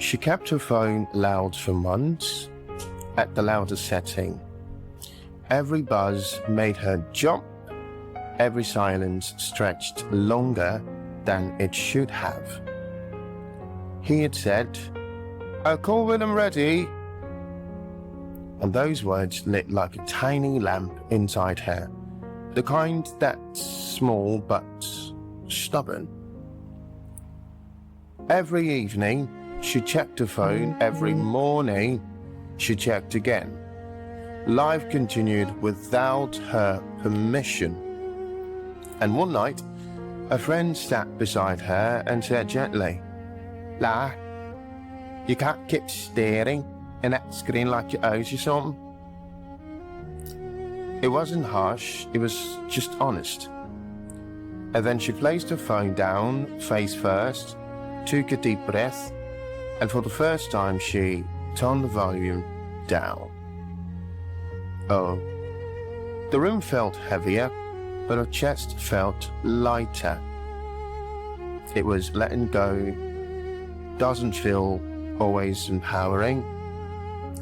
She kept her phone loud for months, at the loudest setting. Every buzz made her jump, every silence stretched longer than it should have. He had said, "I'll call when I'm ready." And those words lit like a tiny lamp inside her, the kind that's small but stubborn. Every evening, she checked her phone. Every morning, she checked again. Life continued without her permission. And one night, a friend sat beside her and said gently, "La, you can't keep staring at that screen like you owes you something." It wasn't harsh, it was just honest. And then she placed her phone down, face first, took a deep breath, and for the first time she turned the volume down. Oh, the room felt heavier, but her chest felt lighter. It was letting go. Doesn't feel always empowering.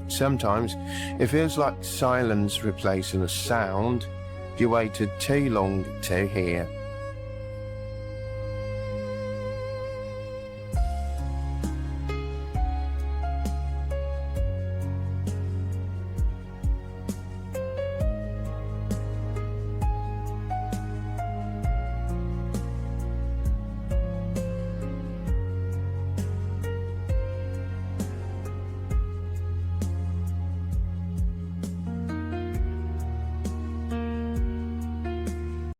Sometimes it feels like silence replacing a sound you waited too long to hear.